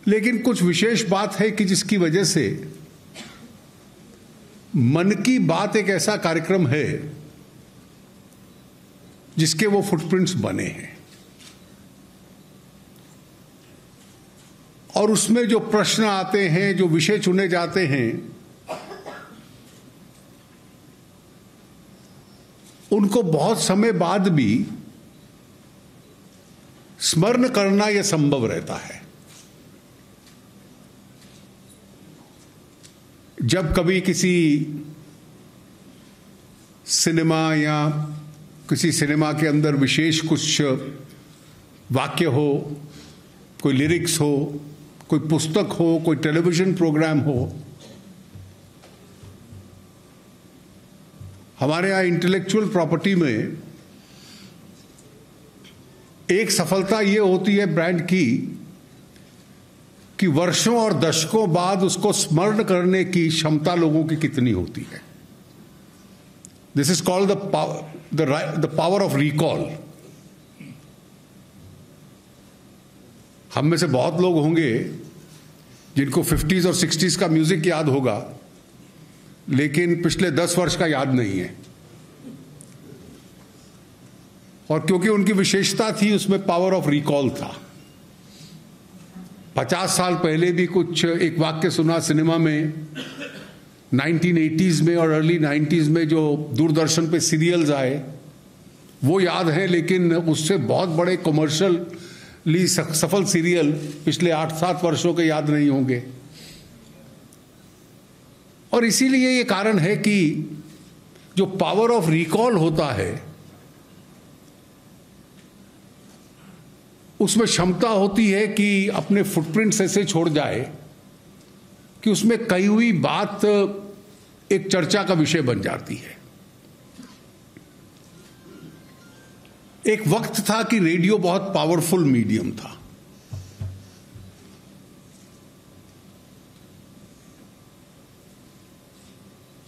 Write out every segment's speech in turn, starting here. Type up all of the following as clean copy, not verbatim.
लेकिन कुछ विशेष बात है कि जिसकी वजह से मन की बात एक ऐसा कार्यक्रम है जिसके वो फुटप्रिंट्स बने हैं, और उसमें जो प्रश्न आते हैं, जो विषय चुने जाते हैं, उनको बहुत समय बाद भी स्मरण करना यह संभव रहता है। जब कभी किसी सिनेमा या किसी सिनेमा के अंदर विशेष कुछ वाक्य हो, कोई लिरिक्स हो, कोई पुस्तक हो, कोई टेलीविजन प्रोग्राम हो, हमारे यहाँ इंटेलेक्चुअल प्रॉपर्टी में एक सफलता ये होती है ब्रांड की कि वर्षों और दशकों बाद उसको स्मरण करने की क्षमता लोगों की कितनी होती है। This is called the power of recall. हम में से बहुत लोग होंगे जिनको 50s और 60s का म्यूजिक याद होगा, लेकिन पिछले 10 वर्ष का याद नहीं है। और क्योंकि उनकी विशेषता थी, उसमें पावर ऑफ रिकॉल था। 50 साल पहले भी कुछ एक वाक्य सुना सिनेमा में, 1980s में और अर्ली 90s में जो दूरदर्शन पे सीरियल्स आए वो याद है, लेकिन उससे बहुत बड़े कमर्शियली सफल सीरियल पिछले 8-7 वर्षों के याद नहीं होंगे। और इसीलिए ये कारण है कि जो पावर ऑफ रिकॉल होता है उसमें क्षमता होती है कि अपने फुटप्रिंट्स ऐसे छोड़ जाए कि उसमें कही हुई बात एक चर्चा का विषय बन जाती है। एक वक्त था कि रेडियो बहुत पावरफुल मीडियम था।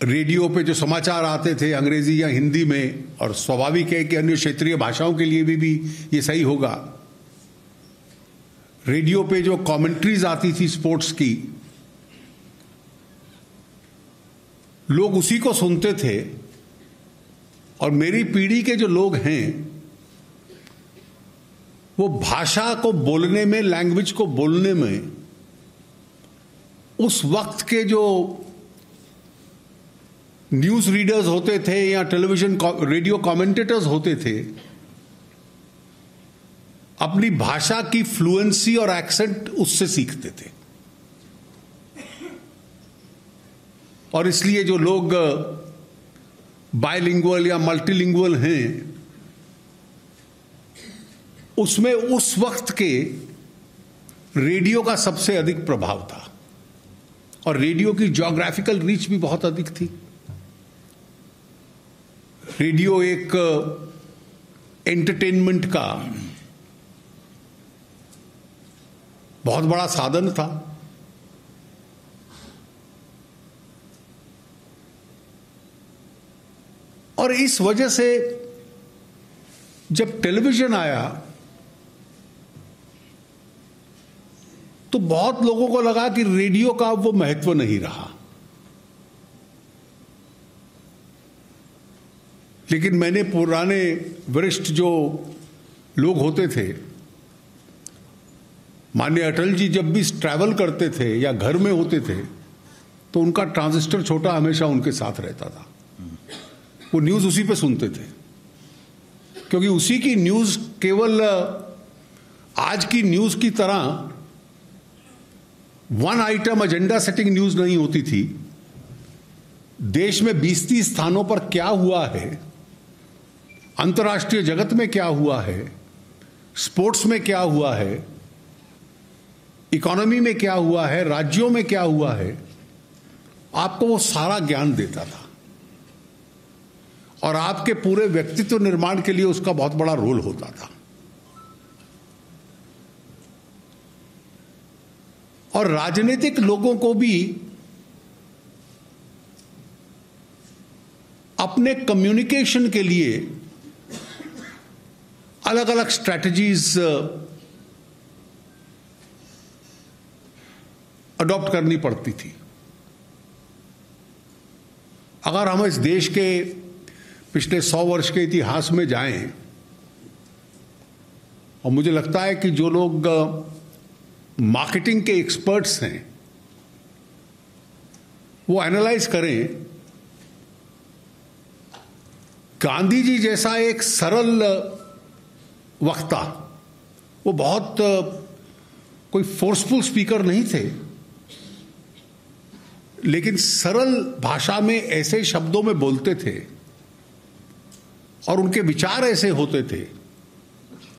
रेडियो पे जो समाचार आते थे अंग्रेजी या हिंदी में, और स्वाभाविक है कि अन्य क्षेत्रीय भाषाओं के लिए भी ये सही होगा, रेडियो पे जो कमेंट्रीज आती थी स्पोर्ट्स की, लोग उसी को सुनते थे। और मेरी पीढ़ी के जो लोग हैं वो भाषा को बोलने में, लैंग्वेज को बोलने में, उस वक्त के जो न्यूज रीडर्स होते थे या टेलीविजन रेडियो कमेंटेटर्स होते थे, अपनी भाषा की फ्लुएंसी और एक्सेंट उससे सीखते थे। और इसलिए जो लोग बायलिंगुअल या मल्टीलिंगुअल हैं, उसमें उस वक्त के रेडियो का सबसे अधिक प्रभाव था। और रेडियो की ज्योग्राफिकल रीच भी बहुत अधिक थी। रेडियो एक एंटरटेनमेंट का बहुत बड़ा साधन था। और इस वजह से जब टेलीविजन आया तो बहुत लोगों को लगा कि रेडियो का वो महत्व नहीं रहा। लेकिन मैंने पुराने वरिष्ठ जो लोग होते थे, माननीय अटल जी जब भी ट्रैवल करते थे या घर में होते थे तो उनका ट्रांजिस्टर छोटा हमेशा उनके साथ रहता था। वो न्यूज उसी पे सुनते थे, क्योंकि उसी की न्यूज केवल आज की न्यूज की तरह one item agenda setting news नहीं होती थी। देश में 20-30 स्थानों पर क्या हुआ है, अंतर्राष्ट्रीय जगत में क्या हुआ है, स्पोर्ट्स में क्या हुआ है, इकोनॉमी में क्या हुआ है, राज्यों में क्या हुआ है, आपको वो सारा ज्ञान देता था। और आपके पूरे व्यक्तित्व निर्माण के लिए उसका बहुत बड़ा रोल होता था। और राजनीतिक लोगों को भी अपने कम्युनिकेशन के लिए अलग अलग स्ट्रैटेजीज अडॉप्ट करनी पड़ती थी। अगर हम इस देश के पिछले 100 वर्ष के इतिहास में जाएं, और मुझे लगता है कि जो लोग मार्केटिंग के एक्सपर्ट्स हैं वो एनालाइज करें, गांधी जी जैसा एक सरल वक्ता, वो बहुत कोई फोर्सफुल स्पीकर नहीं थे, लेकिन सरल भाषा में ऐसे शब्दों में बोलते थे और उनके विचार ऐसे होते थे